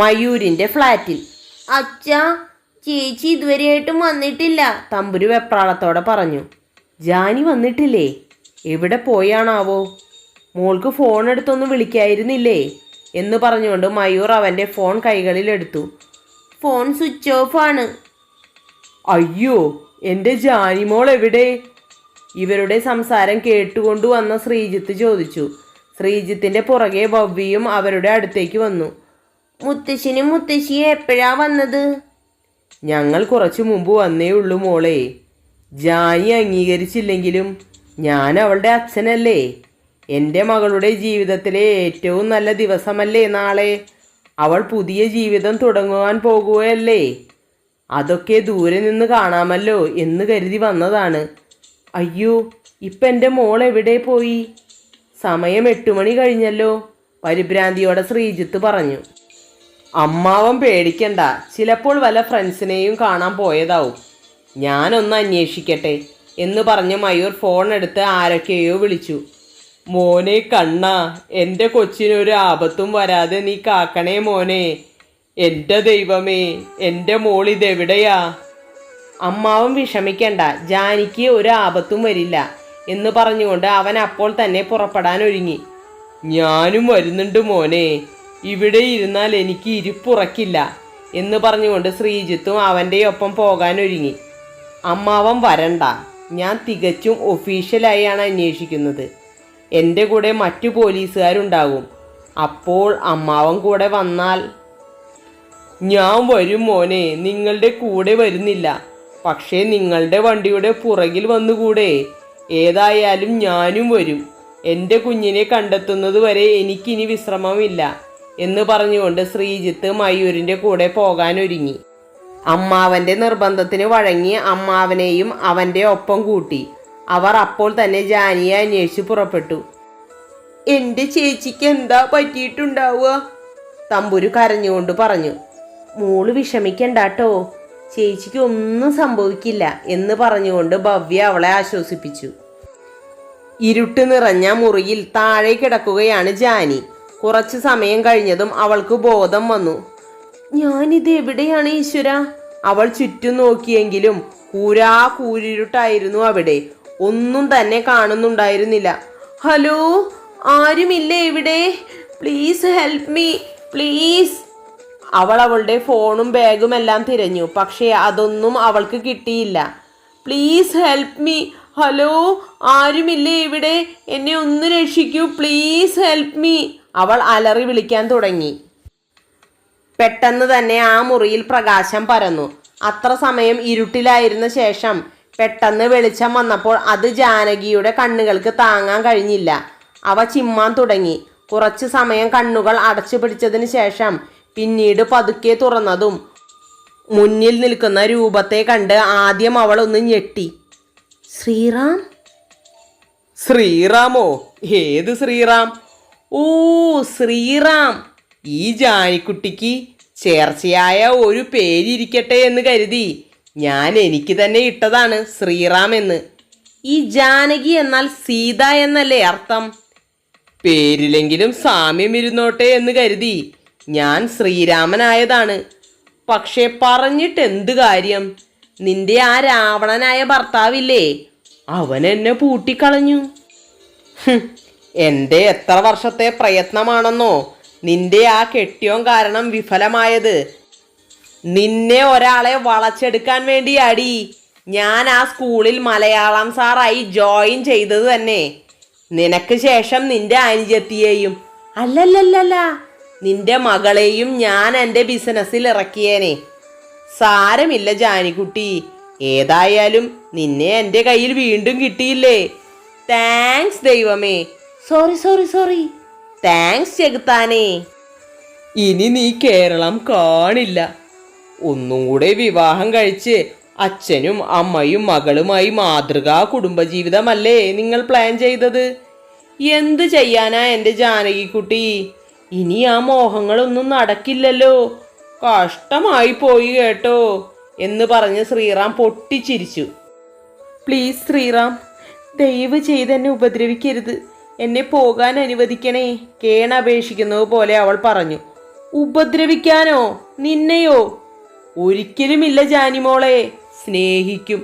മയൂരിൻ്റെ ഫ്ലാറ്റിൽ. അച്ഛാ, ചേച്ചി ഇതുവരെയായിട്ടും വന്നിട്ടില്ല, തമ്പുരു വെപ്രാളത്തോടെ പറഞ്ഞു. ജാനി വന്നിട്ടില്ലേ? എവിടെ പോയാണാവോ? മോൾക്ക് ഫോൺ എടുത്തൊന്ന് വിളിക്കായിരുന്നില്ലേ എന്ന് പറഞ്ഞുകൊണ്ട് മയൂർ അവൻ്റെ ഫോൺ കൈകളിലെടുത്തു. ഫോൺ സ്വിച്ച് ഓഫ് ആണ്. അയ്യോ, എൻ്റെ ജാനിമോൾ എവിടെ? ഇവരുടെ സംസാരം കേട്ടുകൊണ്ടു വന്ന ശ്രീജിത്ത് ചോദിച്ചു. ശ്രീജിത്തിൻ്റെ പുറകെ ഭവ്യയും അവരുടെ അടുത്തേക്ക് വന്നു. മുത്തശ്ശനും മുത്തശ്ശിയും എപ്പോഴാ വന്നത്? ഞങ്ങൾ കുറച്ചു മുമ്പ് വന്നേ ഉള്ളൂ മോളെ. ജാനി അംഗീകരിച്ചില്ലെങ്കിലും ഞാൻ അവളുടെ അച്ഛനല്ലേ. എൻ്റെ മകളുടെ ജീവിതത്തിലെ ഏറ്റവും നല്ല ദിവസമല്ലേ നാളെ. അവൾ പുതിയ ജീവിതം തുടങ്ങുവാൻ പോകുകയല്ലേ. അതൊക്കെ ദൂരെ നിന്ന് കാണാമല്ലോ എന്ന് കരുതി വന്നതാണ്. അയ്യോ, ഇപ്പം എൻ്റെ മോൾ എവിടെ പോയി? സമയം 8 മണി കഴിഞ്ഞല്ലോ, പരിഭ്രാന്തിയോടെ ശ്രീജിത്ത് പറഞ്ഞു. അമ്മാവൻ പേടിക്കണ്ട, ചിലപ്പോൾ വല്ല ഫ്രണ്ട്സിനെയും കാണാൻ പോയതാവും. ഞാനൊന്ന് അന്വേഷിക്കട്ടെ എന്ന് പറഞ്ഞ് മയൂർ ഫോൺ എടുത്ത് ആരൊക്കെയോ വിളിച്ചു. മോനെ കണ്ണാ, എൻ്റെ കൊച്ചിനൊരു ആപത്തും വരാതെ നീ കാക്കണേ മോനെ. എൻ്റെ ദൈവമേ, എൻ്റെ മോളിതെവിടെയാ? അമ്മാവൻ വിഷമിക്കണ്ട, ജാനിക്ക് ഒരു ആപത്തും വരില്ല എന്ന് പറഞ്ഞുകൊണ്ട് അവൻ അപ്പോൾ തന്നെ പുറപ്പെടാൻ ഒരുങ്ങി. ഞാനും വരുന്നുണ്ട് മോനെ, ഇവിടെ ഇരുന്നാൽ എനിക്ക് ഇരിപ്പുറക്കില്ല എന്ന് പറഞ്ഞുകൊണ്ട് ശ്രീജിത്തും അവൻ്റെ ഒപ്പം പോകാൻ ഒരുങ്ങി. അമ്മാവൻ വരണ്ട, ഞാൻ തികച്ചും ഒഫീഷ്യലായാണ് അന്വേഷിക്കുന്നത്. എൻ്റെ കൂടെ മറ്റു പോലീസുകാരുണ്ടാകും. അപ്പോൾ അമ്മാവൻ കൂടെ വന്നാൽ? ഞാൻ വരും മോനെ, നിങ്ങളുടെ കൂടെ വരുന്നില്ല, പക്ഷേ നിങ്ങളുടെ വണ്ടിയുടെ പുറകിൽ വന്നുകൂടെ? ഏതായാലും ഞാനും വരും. എൻ്റെ കുഞ്ഞിനെ കണ്ടെത്തുന്നത് വരെ എനിക്കിനി വിശ്രമമില്ല എന്ന് പറഞ്ഞുകൊണ്ട് ശ്രീജിത്ത് മയൂരിൻ്റെ കൂടെ പോകാനൊരുങ്ങി. അമ്മാവൻ്റെ നിർബന്ധത്തിന് വഴങ്ങി അമ്മാവനെയും അവൻ്റെ ഒപ്പം കൂട്ടി. അവർ അപ്പോൾ തന്നെ ജാനിയെ അന്വേഷിച്ച് പുറപ്പെട്ടു. എൻ്റെ ചേച്ചിക്ക് എന്താ പറ്റിയിട്ടുണ്ടാവുക? തമ്പുരു കരഞ്ഞുകൊണ്ട് പറഞ്ഞു. മോള് വിഷമിക്കണ്ടാട്ടോ, ചേച്ചിക്ക് ഒന്നും സംഭവിക്കില്ല എന്ന് പറഞ്ഞുകൊണ്ട് ഭവ്യ അവളെ ആശ്വസിപ്പിച്ചു. ഇരുട്ട് നിറഞ്ഞ മുറിയിൽ താഴെ കിടക്കുകയാണ് ജാനി. കുറച്ചു സമയം കഴിഞ്ഞതും അവൾക്ക് ബോധം വന്നു. ഞാനിത് എവിടെയാണ് ഈശ്വര? അവൾ ചുറ്റും നോക്കിയെങ്കിലും കൂരിരുട്ടായിരുന്നു അവിടെ. ഒന്നും തന്നെ കാണുന്നുണ്ടായിരുന്നില്ല. ഹലോ, ആരുമില്ലേ ഇവിടെ? Please help me, please. അവൾ അവളുടെ ഫോണും ബാഗും എല്ലാം തിരഞ്ഞു, പക്ഷേ അതൊന്നും അവൾക്ക് കിട്ടിയില്ല. പ്ലീസ് ഹെൽപ്പ് മീ, ഹലോ, ആരുമില്ലേ ഇവിടെ? എന്നെ ഒന്ന് രക്ഷിക്കൂ, പ്ലീസ് ഹെൽപ്പ് മീ. അവൾ അലറി വിളിക്കാൻ തുടങ്ങി. പെട്ടെന്ന് തന്നെ ആ മുറിയിൽ പ്രകാശം പരന്നു. അത്ര സമയം ഇരുട്ടിലായിരുന്ന ശേഷം പെട്ടെന്ന് വെളിച്ചം വന്നപ്പോൾ അത് ജാനകിയുടെ കണ്ണുകൾക്ക് താങ്ങാൻ കഴിഞ്ഞില്ല. അവ ചിമ്മാൻ തുടങ്ങി. കുറച്ചു സമയം കണ്ണുകൾ അടച്ചു പിടിച്ചതിന് ശേഷം പിന്നീട് പതുക്കെ തുറന്നതും മുന്നിൽ നിൽക്കുന്ന രൂപത്തെ കണ്ട് ആദ്യം അവൾ ഒന്ന് ഞെട്ടി. ശ്രീറാം? ശ്രീറാമോ? ഏത് ശ്രീറാം? ഓ, ശ്രീറാം. ഈ ജാനിക്കുട്ടിക്ക് ചേർച്ചയായ ഒരു പേരിരിക്കട്ടെ എന്ന് കരുതി ഞാൻ എനിക്ക് തന്നെ ഇട്ടതാണ് ശ്രീറാം എന്ന്. ഈ ജാനകി എന്നാൽ സീത എന്നല്ലേ അർത്ഥം? പേരിലെങ്കിലും സാമ്യം ഇരുന്നോട്ടെ എന്ന് കരുതി ഞാൻ ശ്രീരാമനായതാണ്. പക്ഷെ പറഞ്ഞിട്ട് എന്ത് കാര്യം? നിന്റെ ആ രാവണനായ ഭർത്താവില്ലേ, അവൻ എന്നെ പൂട്ടിക്കളഞ്ഞു. എൻ്റെ എത്ര വർഷത്തെ പ്രയത്നമാണെന്നോ നിന്റെ ആ കെട്ടിയോൻ കാരണം വിഫലമായത്. നിന്നെ ഒരാളെ വളച്ചെടുക്കാൻ വേണ്ടിയാടി ഞാൻ ആ സ്കൂളിൽ മലയാളം സാറായി ജോയിൻ ചെയ്തത് തന്നെ. നിനക്ക് ശേഷം നിന്റെ അനുജത്തിയെയും, അല്ലല്ലല്ല, നിന്റെ മകളെയും ഞാൻ എൻ്റെ ബിസിനസ്സിൽ ഇറക്കിയേനെ. സാരമില്ല ജാനിക്കുട്ടി, ഏതായാലും നിന്നെ എൻ്റെ കയ്യിൽ വീണ്ടും കിട്ടിയില്ലേ. താങ്ക്സ് ദൈവമേ. സോറി, താങ്ക്സ് ചെകുത്താനേ. ഇനി നീ കേരളം കാണില്ല. ഒന്നും കൂടെ വിവാഹം കഴിച്ച് അച്ഛനും അമ്മയും മകളുമായി മാതൃകാ കുടുംബജീവിതമല്ലേ നിങ്ങൾ പ്ലാൻ ചെയ്തത്? എന്ത് ചെയ്യാനാ എൻ്റെ ജാനകിക്കുട്ടി? ഇനി ആ മോഹങ്ങളൊന്നും നടക്കില്ലല്ലോ. കഷ്ടമായി പോയി കേട്ടോ എന്ന് പറഞ്ഞ് ശ്രീറാം പൊട്ടിച്ചിരിച്ചു. പ്ലീസ് ശ്രീറാം, ദയവ് ചെയ്ത് എന്നെ ഉപദ്രവിക്കരുത്, എന്നെ പോകാൻ അനുവദിക്കണേ, കേണപേക്ഷിക്കുന്നത് പോലെ അവൾ പറഞ്ഞു. ഉപദ്രവിക്കാനോ? നിന്നെയോ? ഒരിക്കലുമില്ല ജാനിമോളെ, സ്നേഹിക്കും.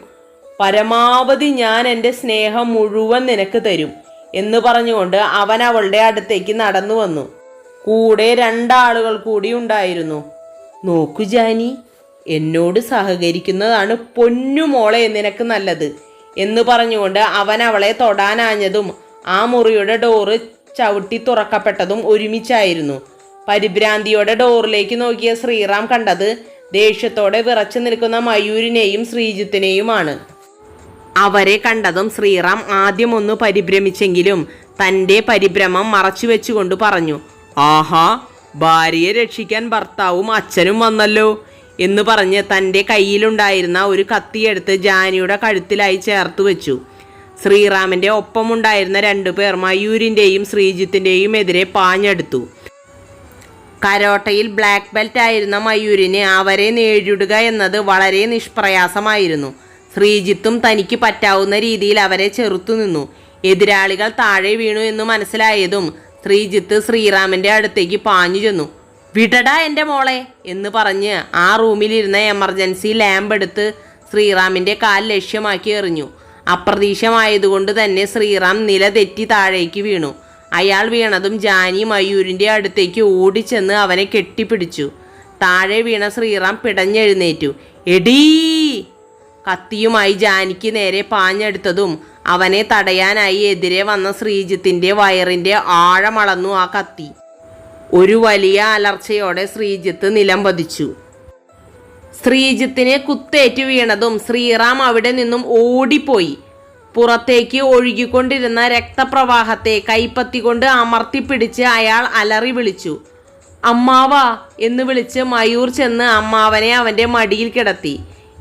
പരമാവധി ഞാൻ എൻ്റെ സ്നേഹം മുഴുവൻ നിനക്ക് തരും എന്ന് പറഞ്ഞുകൊണ്ട് അവൻ അവളുടെ അടുത്തേക്ക് നടന്നു വന്നു. കൂടെ രണ്ടാളുകൾ കൂടി ഉണ്ടായിരുന്നു. നോക്കൂ ജാനി, എന്നോട് സഹകരിക്കുന്നതാണ് പൊന്നുമോളെ നിനക്ക് നല്ലത് എന്ന് പറഞ്ഞുകൊണ്ട് അവൻ അവളെ തൊടാനാഞ്ഞതും ആ മുറിയുടെ ഡോറ് ചവിട്ടി തുറക്കപ്പെട്ടതും ഒരുമിച്ചായിരുന്നു. പരിഭ്രാന്തിയോടെ ഡോറിലേക്ക് നോക്കിയ ശ്രീറാം കണ്ടത് ദേഷ്യത്തോടെ വിറച്ചു നിൽക്കുന്ന മയൂരിനെയും ശ്രീജിത്തിനെയുമാണ്. അവരെ കണ്ടതും ശ്രീറാം ആദ്യം ഒന്ന് പരിഭ്രമിച്ചെങ്കിലും തൻ്റെ പരിഭ്രമം മറച്ചു വെച്ചുകൊണ്ട് പറഞ്ഞു, ആഹാ, ഭാര്യയെ രക്ഷിക്കാൻ ഭർത്താവും അച്ഛനും വന്നല്ലോ എന്ന് പറഞ്ഞ് തൻ്റെ കയ്യിലുണ്ടായിരുന്ന ഒരു കത്തിയെടുത്ത് ജാനിയുടെ കഴുത്തിലായി ചേർത്ത് വെച്ചു. ശ്രീറാമിൻ്റെ ഒപ്പമുണ്ടായിരുന്ന രണ്ടുപേർ മയൂരിൻ്റെയും ശ്രീജിത്തിൻ്റെയും എതിരെ പാഞ്ഞെടുത്തു. കരോട്ടയിൽ ബ്ലാക്ക് ബെൽറ്റ് ആയിരുന്ന മയൂരിന് അവരെ നേരിടുക എന്നത് വളരെ നിഷ്പ്രയാസമായിരുന്നു. ശ്രീജിത്തും തനിക്ക് പറ്റാവുന്ന രീതിയിൽ അവരെ ചെറുത്തുനിന്നു. എതിരാളികൾ താഴെ വീണു എന്ന് മനസ്സിലായതും ശ്രീജിത്ത് ശ്രീറാമിൻ്റെ അടുത്തേക്ക് പാഞ്ഞു ചെന്നു. വിടടാ എൻ്റെ മോളെ എന്ന് പറഞ്ഞ് ആ റൂമിലിരുന്ന എമർജൻസി ലാമ്പ് എടുത്ത് ശ്രീറാമിൻ്റെ കാൽ ലക്ഷ്യമാക്കി എറിഞ്ഞു. അപ്രതീക്ഷിതമായതുകൊണ്ട് തന്നെ ശ്രീറാം നില തെറ്റി താഴേക്ക് വീണു. അയാൾ വീണതും ജാനി മയൂരിൻ്റെ അടുത്തേക്ക് ഓടിച്ചെന്ന് അവനെ കെട്ടിപ്പിടിച്ചു. താഴെ വീണ ശ്രീറാം പിടഞ്ഞെഴുന്നേറ്റു. എടീ! കത്തിയുമായി ജാനിക്ക് നേരെ പാഞ്ഞെടുത്തതും അവനെ തടയാനായി എതിരെ വന്ന ശ്രീജിത്തിൻ്റെ വയറിൻ്റെ ആഴമളന്നു ആ കത്തി. ഒരു വലിയ അലർച്ചയോടെ ശ്രീജിത്ത് നിലം പതിച്ചു. ശ്രീജിത്തിന് കുത്തേറ്റു വീണതും ശ്രീറാം അവിടെ നിന്നും ഓടിപ്പോയി. പുറത്തേക്ക് ഒഴുകിക്കൊണ്ടിരുന്ന രക്തപ്രവാഹത്തെ കൈപ്പത്തി കൊണ്ട് അമർത്തിപ്പിടിച്ച് അയാൾ അലറി വിളിച്ചു. അമ്മാവാ എന്ന് വിളിച്ച് മയൂർ ചെന്ന് അമ്മാവനെ അവൻ്റെ മടിയിൽ കിടത്തി.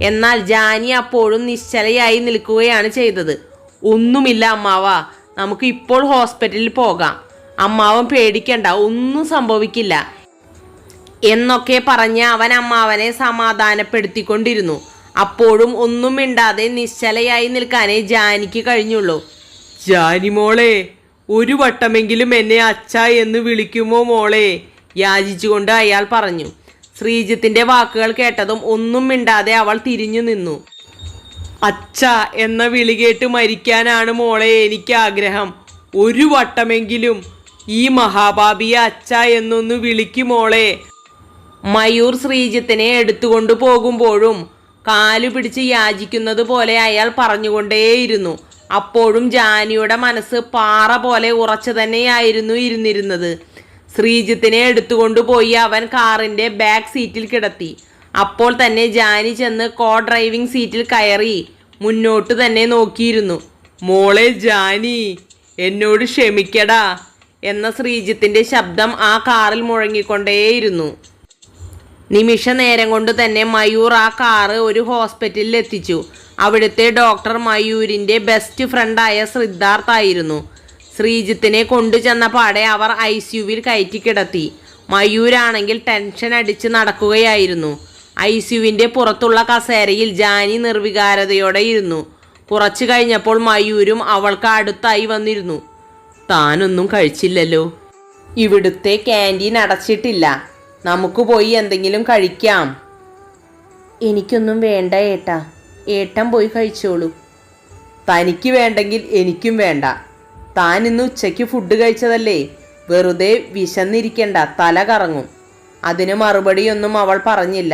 എന്നാൽ ജാനി അപ്പോഴും നിശ്ചലയായി നിൽക്കുകയാണ് ചെയ്തത്. ഒന്നുമില്ല അമ്മാവാ, നമുക്ക് ഇപ്പോൾ ഹോസ്പിറ്റലിൽ പോകാം. അമ്മാവൻ പേടിക്കണ്ട, ഒന്നും സംഭവിക്കില്ല എന്നൊക്കെ പറഞ്ഞ് അവൻ അമ്മാവനെ സമാധാനപ്പെടുത്തിക്കൊണ്ടിരുന്നു. അപ്പോഴും ഒന്നും മിണ്ടാതെ നിശ്ചലയായി നിൽക്കാനേ ജാനിക്ക് കഴിഞ്ഞുള്ളൂ. ജാനി മോളെ, ഒരു വട്ടമെങ്കിലും എന്നെ അച്ഛ എന്ന് വിളിക്കുമോ മോളെ യാചിച്ചുകൊണ്ട് അയാൾ പറഞ്ഞു. ശ്രീജിത്തിന്റെ വാക്കുകൾ കേട്ടതും ഒന്നും മിണ്ടാതെ അവൾ തിരിഞ്ഞു നിന്നു. അച്ഛ എന്ന വിളി കേട്ട് മരിക്കാനാണ് മോളെ എനിക്ക് ആഗ്രഹം. ഒരു വട്ടമെങ്കിലും ഈ മഹാഭാപിയെ അച്ഛ എന്നൊന്ന് വിളിക്കുമോളെ. മയൂർ ശ്രീജിത്തിനെ എടുത്തുകൊണ്ടു പോകുമ്പോഴും കാലു പിടിച്ച് യാചിക്കുന്നത് പോലെ അയാൾ പറഞ്ഞുകൊണ്ടേയിരുന്നു. അപ്പോഴും ജാനിയുടെ മനസ്സ് പാറ പോലെ ഉറച്ചു തന്നെയായിരുന്നു ഇരുന്നിരുന്നത്. ശ്രീജിത്തിനെ എടുത്തുകൊണ്ടുപോയി അവൻ കാറിൻ്റെ ബാക്ക് സീറ്റിൽ കിടത്തി. അപ്പോൾ തന്നെ ജാനി ചെന്ന് കോ ഡ്രൈവിംഗ് സീറ്റിൽ കയറി മുന്നോട്ട് തന്നെ നോക്കിയിരുന്നു. മോളെ ജാനി, എന്നോട് ക്ഷമിക്കടാ എന്ന ശ്രീജിത്തിൻ്റെ ശബ്ദം ആ കാറിൽ മുഴങ്ങിക്കൊണ്ടേയിരുന്നു. നിമിഷ നേരം കൊണ്ട് തന്നെ മയൂർ ആ കാറ് ഒരു ഹോസ്പിറ്റലിൽ എത്തിച്ചു. അവിടുത്തെ ഡോക്ടർ മയൂരിൻ്റെ ബെസ്റ്റ് ഫ്രണ്ടായ സിദ്ധാർത്ഥ് ആയിരുന്നു. ശ്രീജിത്തിനെ കൊണ്ടുചെന്ന പാടെ അവർ ICUവിൽ കയറ്റി കിടത്തി. മയൂരാണെങ്കിൽ ടെൻഷൻ അടിച്ച് നടക്കുകയായിരുന്നു. ICUവിൻ്റെ പുറത്തുള്ള കസേരയിൽ ജാനി നിർവികാരതയോടെ ഇരുന്നു. കുറച്ചു കഴിഞ്ഞപ്പോൾ മയൂരും അവൾക്ക് അടുത്തായി വന്നിരുന്നു. താനൊന്നും കഴിച്ചില്ലല്ലോ. ഇവിടുത്തെ ക്യാൻറ്റീൻ അടച്ചിട്ടില്ല, നമുക്ക് പോയി എന്തെങ്കിലും കഴിക്കാം. എനിക്കൊന്നും വേണ്ട ഏട്ടാ, ഏട്ടൻ പോയി കഴിച്ചോളൂ. തനിക്ക് വേണ്ടെങ്കിൽ എനിക്കും വേണ്ട. താൻ ഇന്ന് ഉച്ചയ്ക്ക് ഫുഡ് കഴിച്ചതല്ലേ, വെറുതെ വിശന്നിരിക്കണ്ട, തല കറങ്ങും. അതിന് മറുപടിയൊന്നും അവൾ പറഞ്ഞില്ല.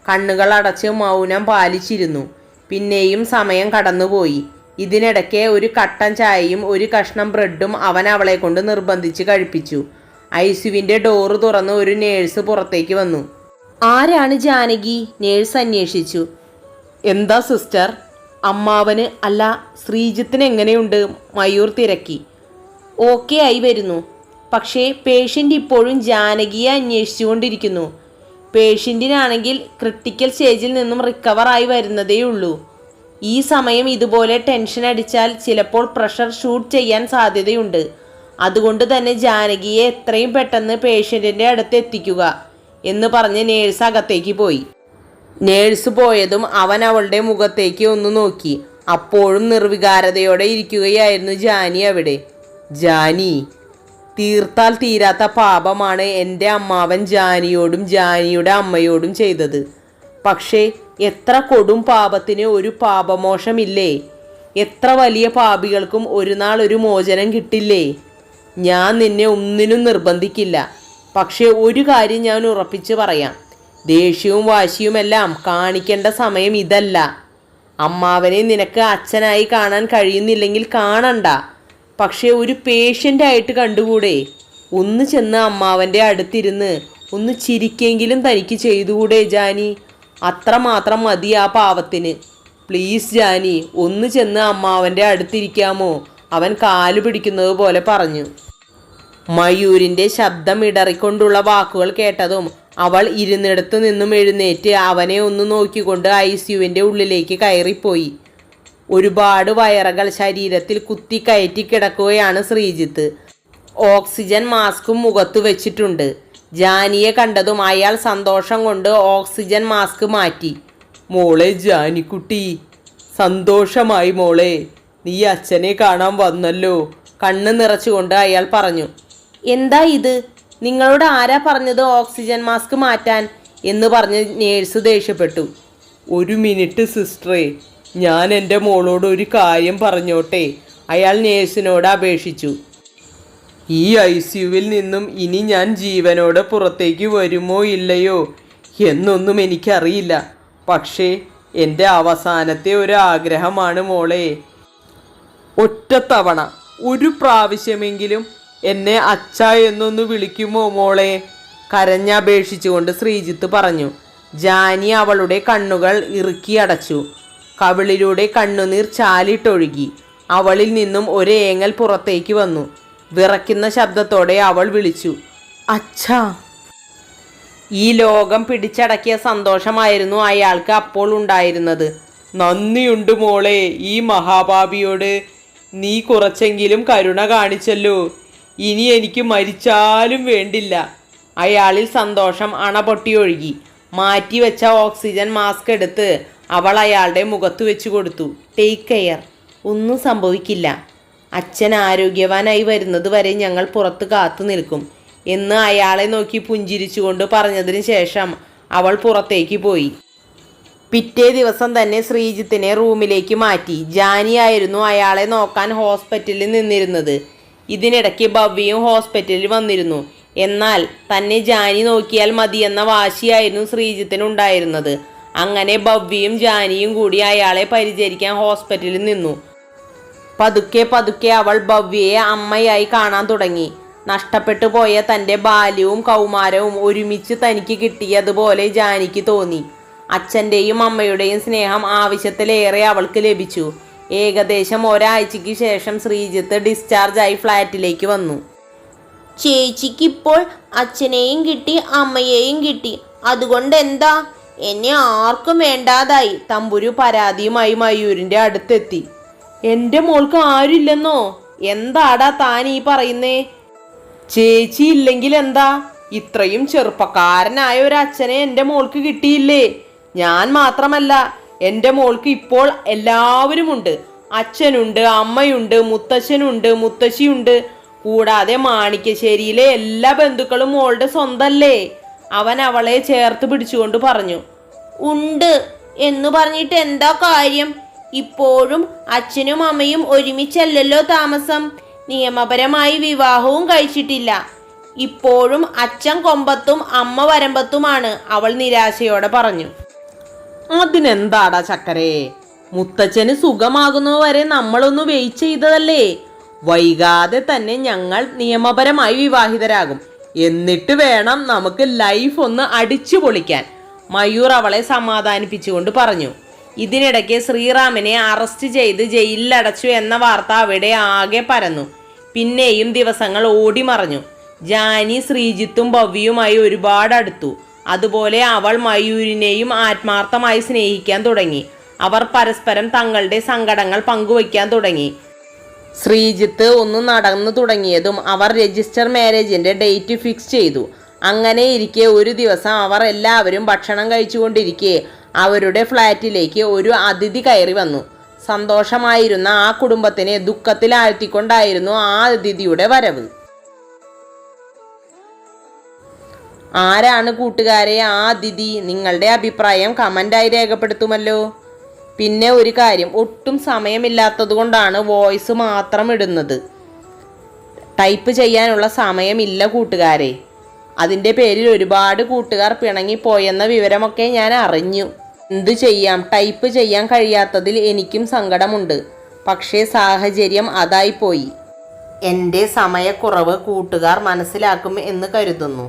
കണ്ണുകൾ അടച്ച് മൗനം പാലിച്ചിരുന്നു. പിന്നെയും സമയം കടന്നുപോയി. ഇതിനിടയ്ക്ക് ഒരു കട്ടൻ ചായയും ഒരു കഷ്ണം ബ്രെഡും അവൻ അവളെ കൊണ്ട് നിർബന്ധിച്ച് കഴിപ്പിച്ചു. ICUവിൻ്റെ ഡോറ് തുറന്ന് ഒരു നേഴ്സ് പുറത്തേക്ക് വന്നു. ആരാണ് ജാനകി? നേഴ്സ് അന്വേഷിച്ചു. എന്താ സിസ്റ്റർ? അമ്മാവന് അല്ല ശ്രീജിത്തിന് എങ്ങനെയുണ്ട്? മയൂർ തിരക്കി. ഓക്കെ ആയി വരുന്നു, പക്ഷേ പേഷ്യൻ്റ് ഇപ്പോഴും ജാനകിയെ അന്വേഷിച്ചുകൊണ്ടിരിക്കുന്നു. പേഷ്യൻറ്റിനാണെങ്കിൽ ക്രിട്ടിക്കൽ സ്റ്റേജിൽ നിന്നും റിക്കവറായി വരുന്നതേയുള്ളൂ. ഈ സമയം ഇതുപോലെ ടെൻഷൻ അടിച്ചാൽ ചിലപ്പോൾ പ്രഷർ ഷൂട്ട് ചെയ്യാൻ സാധ്യതയുണ്ട്. അതുകൊണ്ട് തന്നെ ജാനകിയെ എത്രയും പെട്ടെന്ന് പേഷ്യൻറ്റിൻ്റെ അടുത്ത് എത്തിക്കുക എന്ന് പറഞ്ഞ് നേഴ്സ് അകത്തേക്ക് പോയി. നേഴ്സ് പോയതും അവൻ അവളുടെ മുഖത്തേക്ക് ഒന്ന് നോക്കി. അപ്പോഴും നിർവികാരതയോടെ ഇരിക്കുകയായിരുന്നു ജാനി അവിടെ. ജാനി, തീർത്താൽ തീരാത്ത പാപമാണ് എൻ്റെ അമ്മാവൻ ജാനിയോടും ജാനിയുടെ അമ്മയോടും ചെയ്തത്. പക്ഷേ എത്ര കൊടും പാപത്തിന് ഒരു പാപമോഷമില്ലേ? എത്ര വലിയ പാപികൾക്കും ഒരു നാൾ ഒരു മോചനം കിട്ടില്ലേ? ഞാൻ നിന്നെ ഒന്നിനും നിർബന്ധിക്കില്ല. പക്ഷേ ഒരു കാര്യം ഞാൻ ഉറപ്പിച്ച് പറയാം, ദേഷ്യവും വാശിയുമെല്ലാം കാണിക്കേണ്ട സമയം ഇതല്ല. അമ്മാവനെ നിനക്ക് അച്ഛനായി കാണാൻ കഴിയുന്നില്ലെങ്കിൽ കാണണ്ട. പക്ഷേ ഒരു പേഷ്യൻ്റായിട്ട് കണ്ടുകൂടെ? ഒന്ന് ചെന്ന് അമ്മാവൻ്റെ അടുത്തിരുന്ന് ഒന്ന് ചിരിക്കെങ്കിലും തനിക്ക് ചെയ്തുകൂടെ ജാനി? അത്രമാത്രം മതി ആ പാവത്തിന്. പ്ലീസ് ജാനി, ഒന്ന് ചെന്ന് അമ്മാവൻ്റെ അടുത്തിരിക്കാമോ? അവൻ കാല് പിടിക്കുന്നത് പോലെ പറഞ്ഞു. മയൂരിൻ്റെ ശബ്ദം ഇടറിക്കൊണ്ടുള്ള വാക്കുകൾ കേട്ടതും അവൾ ഇരുന്നിടത്തു നിന്നും എഴുന്നേറ്റ് അവനെ ഒന്ന് നോക്കിക്കൊണ്ട് ICUവിൻ്റെ ഉള്ളിലേക്ക് കയറിപ്പോയി. ഒരുപാട് വയറുകൾ ശരീരത്തിൽ കുത്തിക്കയറ്റി കിടക്കുകയാണ് ശ്രീജിത്ത്. ഓക്സിജൻ മാസ്കും മുഖത്ത് വെച്ചിട്ടുണ്ട്. ജാനിയെ കണ്ടതും അയാൾ സന്തോഷം കൊണ്ട് ഓക്സിജൻ മാസ്ക് മാറ്റി. മോളെ ജാനിക്കുട്ടി, സന്തോഷമായി മോളെ, നീ അച്ഛനെ കാണാൻ വന്നല്ലോ. കണ്ണ് നിറച്ചുകൊണ്ട് അയാൾ പറഞ്ഞു. എന്താ ഇത്? നിങ്ങളോട് ആരാ പറഞ്ഞത് ഓക്സിജൻ മാസ്ക് മാറ്റാൻ എന്ന് പറഞ്ഞ് നേഴ്സ് ദേഷ്യപ്പെട്ടു. ഒരു മിനിറ്റ് സിസ്റ്ററെ, ഞാൻ എൻ്റെ മോളോട് ഒരു കാര്യം പറഞ്ഞോട്ടെ, അയാൾ നേഴ്സിനോട് അപേക്ഷിച്ചു. ഈ ICUവിൽ നിന്നും ഇനി ഞാൻ ജീവനോടെ പുറത്തേക്ക് വരുമോ ഇല്ലയോ എന്നൊന്നും എനിക്കറിയില്ല. പക്ഷേ എൻ്റെ അവസാനത്തെ ഒരു ആഗ്രഹമാണ് മോളെ. ഒറ്റത്തവണ ഒരു പ്രാവശ്യമെങ്കിലും എന്നെ അച്ഛ എന്നൊന്ന് വിളിക്കുമോ മോളെ? കരഞ്ഞപേക്ഷിച്ചുകൊണ്ട് ശ്രീജിത്ത് പറഞ്ഞു. ജാനി അവളുടെ കണ്ണുകൾ ഇറുക്കി അടച്ചു. കവിളിലൂടെ കണ്ണുനീർ ചാലിട്ടൊഴുകി. അവളിൽ നിന്നും ഒരു ഏങ്ങൽ പുറത്തേക്ക് വന്നു. വിറയ്ക്കുന്ന ശബ്ദത്തോടെ അവൾ വിളിച്ചു, അച്ഛാ. ഈ ലോകം പിടിച്ചടക്കിയ സന്തോഷമായിരുന്നു അയാൾക്ക് അപ്പോൾ ഉണ്ടായിരുന്നത്. നന്ദിയുണ്ട് മോളെ ഈ മഹാപാപിയോട്. നീ കുറച്ചെങ്കിലും കരുണ കാണിച്ചല്ലോ. ഇനി എനിക്ക് മരിച്ചാലും വേണ്ടില്ല. അയാളിൽ സന്തോഷം അണപൊട്ടിയൊഴുകി. മാറ്റിവെച്ച ഓക്സിജൻ മാസ്ക് എടുത്ത് അവൾ അയാളുടെ മുഖത്ത് വെച്ച് കൊടുത്തു. ടേക്ക് കെയർ, ഒന്നും സംഭവിക്കില്ല. അച്ഛൻ ആരോഗ്യവാനായി വരുന്നത് വരെ ഞങ്ങൾ പുറത്ത് കാത്തു നിൽക്കും എന്ന് അയാളെ നോക്കി പുഞ്ചിരിച്ചുകൊണ്ട് പറഞ്ഞതിന് ശേഷം അവൾ പുറത്തേക്ക് പോയി. പിറ്റേ ദിവസം തന്നെ ശ്രീജിത്തിനെ റൂമിലേക്ക് മാറ്റി. ജാനിയായിരുന്നു അയാളെ നോക്കാൻ ഹോസ്പിറ്റലിൽ നിന്നിരുന്നത്. ഇതിനിടയ്ക്ക് ഭവ്യയും ഹോസ്പിറ്റലിൽ വന്നിരുന്നു. എന്നാൽ തന്നെ ജാനി നോക്കിയാൽ മതിയെന്ന വാശിയായിരുന്നു ശ്രീജിത്തിനുണ്ടായിരുന്നത്. അങ്ങനെ ഭവ്യയും ജാനിയും കൂടി അയാളെ പരിചരിക്കാൻ ഹോസ്പിറ്റലിൽ നിന്നു. പതുക്കെ പതുക്കെ അവൾ ഭവ്യയെ അമ്മയായി കാണാൻ തുടങ്ങി. നഷ്ടപ്പെട്ടു പോയ തൻ്റെ ബാല്യവും കൗമാരവും ഒരുമിച്ച് തനിക്ക് കിട്ടിയതുപോലെ ജാനിക്ക് തോന്നി. അച്ഛൻ്റെയും അമ്മയുടെയും സ്നേഹം ആവശ്യത്തിലേറെ അവൾക്ക് ലഭിച്ചു. ഏകദേശം ഒരാഴ്ചയ്ക്ക് ശേഷം ശ്രീജിത്ത് ഡിസ്ചാർജായി ഫ്ലാറ്റിലേക്ക് വന്നു. ചേച്ചിക്കിപ്പോൾ അച്ഛനെയും കിട്ടി അമ്മയെയും കിട്ടി, അതുകൊണ്ട് എന്താ? എന്നെ ആർക്കും വേണ്ടാതായി. തമ്പുരു പരാതിയുമായി മയൂരിൻ്റെ അടുത്തെത്തി. എൻ്റെ മോൾക്ക് ആരില്ലെന്നോ? എന്താടാ താൻ ഈ പറയുന്നേ? ചേച്ചി ഇല്ലെങ്കിൽ എന്താ? ഇത്രയും ചെറുപ്പക്കാരനായ ഒരു അച്ഛനെ എൻ്റെ മോൾക്ക് കിട്ടിയില്ലേ? ഞാൻ മാത്രമല്ല, എൻ്റെ മോൾക്ക് ഇപ്പോൾ എല്ലാവരുമുണ്ട്. അച്ഛനുണ്ട്, അമ്മയുണ്ട്, മുത്തശ്ശനുണ്ട്, മുത്തശ്ശിയുണ്ട്. കൂടാതെ മാണിക്യശ്ശേരിയിലെ എല്ലാ ബന്ധുക്കളും മോളുടെ സ്വന്തല്ലേ? അവൻ അവളെ ചേർത്ത് പിടിച്ചുകൊണ്ട് പറഞ്ഞു. ഉണ്ട് എന്ന് പറഞ്ഞിട്ട് എന്താ കാര്യം? ഇപ്പോഴും അച്ഛനും അമ്മയും ഒരുമിച്ചല്ലല്ലോ താമസം. നിയമപരമായി വിവാഹവും കഴിച്ചിട്ടില്ല. ഇപ്പോഴും അച്ഛൻ കൊമ്പത്തും അമ്മ വരമ്പത്തുമാണ്, അവൾ നിരാശയോടെ പറഞ്ഞു. അതിനെന്താടാ ചക്കരേ, മുത്തച്ഛന് സുഖമാകുന്നവരെ നമ്മളൊന്ന് വെയിറ്റ് ചെയ്തതല്ലേ? വൈകാതെ തന്നെ ഞങ്ങൾ നിയമപരമായി വിവാഹിതരാകും. എന്നിട്ട് വേണം നമുക്ക് ലൈഫ് ഒന്ന് അടിച്ചു പൊളിക്കാൻ, മയൂർ അവളെ സമാധാനിപ്പിച്ചുകൊണ്ട് പറഞ്ഞു. ഇതിനിടയ്ക്ക് ശ്രീറാമിനെ അറസ്റ്റ് ചെയ്ത് ജയിലിലടച്ചു എന്ന വാർത്ത അവിടെ ആകെ പരന്നു. പിന്നെയും ദിവസങ്ങൾ ഓടിമറഞ്ഞു. ജാനി ശ്രീജിത്തും ഭവ്യയുമായി ഒരുപാട് അടുത്തു. അതുപോലെ അവൾ മയൂരിനെയും ആത്മാർത്ഥമായി സ്നേഹിക്കാൻ തുടങ്ങി. അവർ പരസ്പരം തങ്ങളുടെ സങ്കടങ്ങൾ പങ്കുവയ്ക്കാൻ തുടങ്ങി. ശ്രീജിത്ത് ഒന്ന് നടന്നു തുടങ്ങിയതും അവർ രജിസ്റ്റർ മാരേജിൻ്റെ ഡേറ്റ് ഫിക്സ് ചെയ്തു. അങ്ങനെ ഇരിക്കെ ഒരു ദിവസം അവർ എല്ലാവരും ഭക്ഷണം കഴിച്ചുകൊണ്ടിരിക്കെ അവരുടെ ഫ്ലാറ്റിലേക്ക് ഒരു അതിഥി കയറി വന്നു. സന്തോഷമായിരുന്ന ആ കുടുംബത്തിനെ ദുഃഖത്തിലാഴ്ത്തിക്കൊണ്ടായിരുന്നു ആ അതിഥിയുടെ വരവ്. ആരാണ് കൂട്ടുകാരെ ആ അതിഥി? നിങ്ങളുടെ അഭിപ്രായം കമൻ്റായി രേഖപ്പെടുത്തുമല്ലോ. പിന്നെ ഒരു കാര്യം, ഒട്ടും സമയമില്ലാത്തത് കൊണ്ടാണ് വോയിസ് മാത്രം ഇടുന്നത്. ടൈപ്പ് ചെയ്യാനുള്ള സമയമില്ല കൂട്ടുകാരെ. അതിൻ്റെ പേരിൽ ഒരുപാട് കൂട്ടുകാർ പിണങ്ങിപ്പോയെന്ന വിവരമൊക്കെ ഞാൻ അറിഞ്ഞു. എന്തു ചെയ്യാം, ടൈപ്പ് ചെയ്യാൻ കഴിയാത്തതിൽ എനിക്കും സങ്കടമുണ്ട്. പക്ഷേ സാഹചര്യം അതായിപ്പോയി. എൻ്റെ സമയക്കുറവ് കൂട്ടുകാർ മനസ്സിലാക്കും എന്ന് കരുതുന്നു.